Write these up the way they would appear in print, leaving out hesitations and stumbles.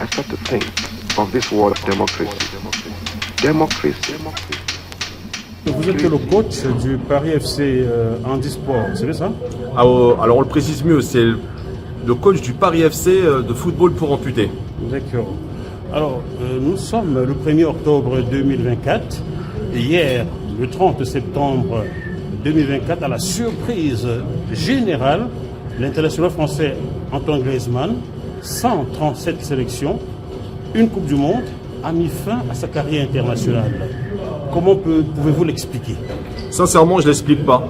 I start to think of this word democracy. Democracy. Vous êtes le coach du Paris FC Handisport, c'est ça? Alors on le précise mieux, c'est le coach du Paris FC de football pour amputés. D'accord. Alors, nous sommes le 1er octobre 2024. Hier, le 30 septembre 2024, à la surprise générale, l'international français Antoine Griezmann, 137 sélections, une Coupe du Monde, a mis fin à sa carrière internationale. Comment pouvez-vous l'expliquer? Sincèrement, je ne l'explique pas.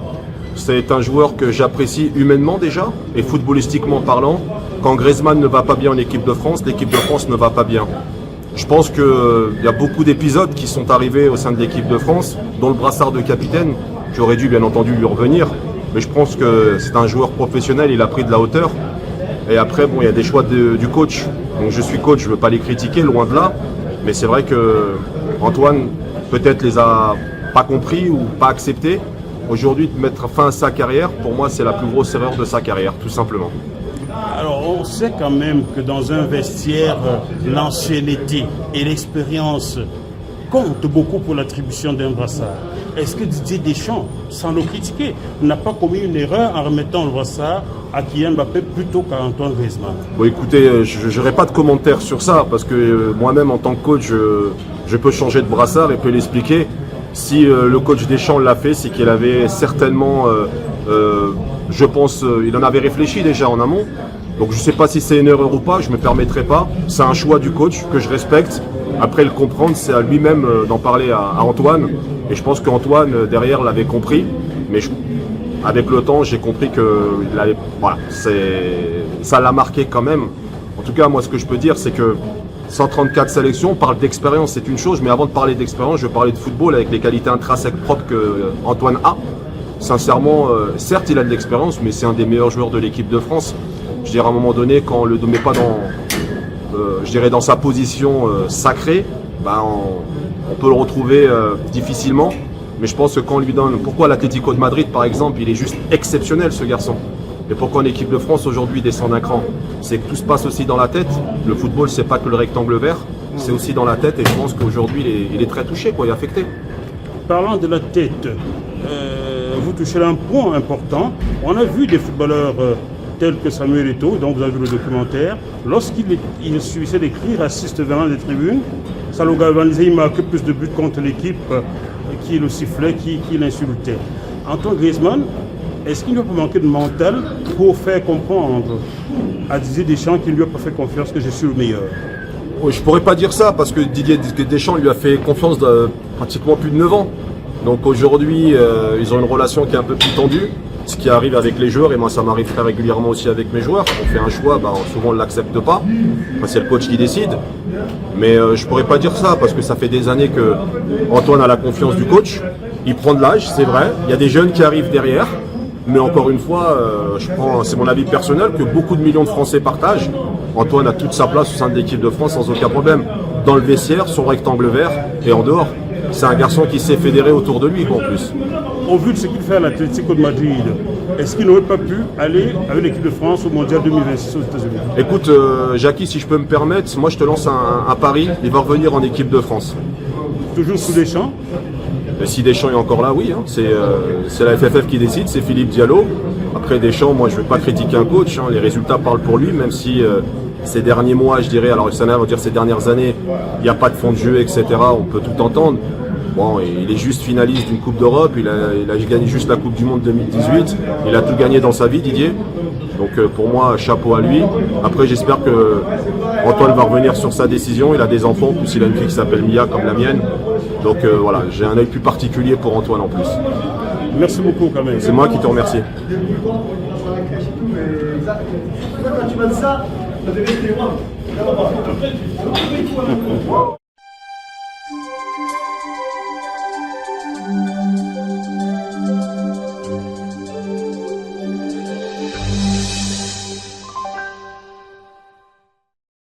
C'est un joueur que j'apprécie humainement déjà, et footballistiquement parlant. Quand Griezmann ne va pas bien en équipe de France, l'équipe de France ne va pas bien. Je pense qu'il y a beaucoup d'épisodes qui sont arrivés au sein de l'équipe de France, dont le brassard de capitaine, j'aurais dû bien entendu lui revenir. Mais je pense que c'est un joueur professionnel, il a pris de la hauteur. Et après, bon, il y a des choix du coach. Donc je suis coach, je ne veux pas les critiquer, loin de là. Mais c'est vrai que Antoine, peut-être les a pas compris ou pas acceptés. Aujourd'hui, de mettre fin à sa carrière, pour moi, c'est la plus grosse erreur de sa carrière, tout simplement. Alors, on sait quand même que dans un vestiaire, l'ancienneté et l'expérience comptent beaucoup pour l'attribution d'un brassard. Est-ce que Didier Deschamps, sans le critiquer, n'a pas commis une erreur en remettant le brassard à Kylian Mbappé plutôt qu'à Antoine Griezmann? Bon, écoutez, je n'aurai pas de commentaires sur ça, parce que moi-même, en tant que coach, je peux changer de brassard et peux l'expliquer. Si le coach Deschamps l'a fait, c'est qu'il avait certainement, je pense, il en avait réfléchi déjà en amont. Donc je ne sais pas si c'est une erreur ou pas, je ne me permettrai pas. C'est un choix du coach que je respecte. Après le comprendre, c'est à lui-même d'en parler à Antoine. Et je pense qu'Antoine, derrière, l'avait compris. Mais avec le temps, j'ai compris que voilà, ça l'a marqué quand même. En tout cas, moi, ce que je peux dire, c'est que 134 sélections, on parle d'expérience, c'est une chose, mais avant de parler d'expérience, je veux parler de football avec les qualités intrinsèques propres qu'Antoine a. Sincèrement, certes, il a de l'expérience, mais c'est un des meilleurs joueurs de l'équipe de France. Je dirais à un moment donné, quand on ne le met pas dans sa position sacrée, ben, on peut le retrouver difficilement. Mais je pense que quand on lui donne... Pourquoi l'Atlético de Madrid, par exemple, il est juste exceptionnel, ce garçon. Et pourquoi en équipe de France, aujourd'hui, descend d'un cran? C'est que tout se passe aussi dans la tête. Le football, c'est pas que le rectangle vert, c'est aussi dans la tête. Et je pense qu'aujourd'hui, il est très touché, quoi, il est affecté. Parlant de la tête, vous touchez là un point important. On a vu des footballeurs tels que Samuel Eto'o, dont vous avez vu le documentaire. Lorsqu'il suffisait d'écrire, assiste venant des tribunes, ça le galvanisait, il marquait plus de buts contre l'équipe qui le sifflait, qui l'insultait. Antoine Griezmann, est-ce qu'il ne va pas manquer de mental pour faire comprendre à Didier Deschamps qu'il ne lui a pas fait confiance, que je suis le meilleur? Je ne pourrais pas dire ça, parce que Didier Deschamps lui a fait confiance pratiquement plus de 9 ans. Donc aujourd'hui, ils ont une relation qui est un peu plus tendue, ce qui arrive avec les joueurs, et moi ça m'arrive très régulièrement aussi avec mes joueurs. On fait un choix, souvent on ne l'accepte pas, c'est le coach qui décide. Mais je ne pourrais pas dire ça, parce que ça fait des années que Antoine a la confiance du coach. Il prend de l'âge, c'est vrai, il y a des jeunes qui arrivent derrière. Mais encore une fois, c'est mon avis personnel que beaucoup de millions de Français partagent. Antoine a toute sa place au sein de l'équipe de France sans aucun problème. Dans le vestiaire, son rectangle vert et en dehors. C'est un garçon qui s'est fédéré autour de lui, en plus. Au vu de ce qu'il fait à l'Atlético de Madrid, est-ce qu'il n'aurait pas pu aller avec l'équipe de France au Mondial 2026 aux États-Unis? Écoute, Jackie, si je peux me permettre, moi je te lance un pari, il va revenir en équipe de France. Toujours sous Deschamps? Si Deschamps est encore là, oui, hein, c'est la FFF qui décide, c'est Philippe Diallo. Après Deschamps, moi je ne vais pas critiquer un coach, hein, les résultats parlent pour lui, même si ces derniers mois, je dirais, alors ça veut dire ces dernières années, il n'y a pas de fond de jeu, etc. On peut tout entendre. Bon, il est juste finaliste d'une Coupe d'Europe, il a gagné juste la Coupe du Monde 2018, il a tout gagné dans sa vie, Didier. Donc pour moi, chapeau à lui. Après, j'espère que Antoine va revenir sur sa décision. Il a des enfants, en plus il a une fille qui s'appelle Mia, comme la mienne. Donc voilà, j'ai un œil plus particulier pour Antoine en plus. Merci beaucoup quand même. C'est moi qui te remercie.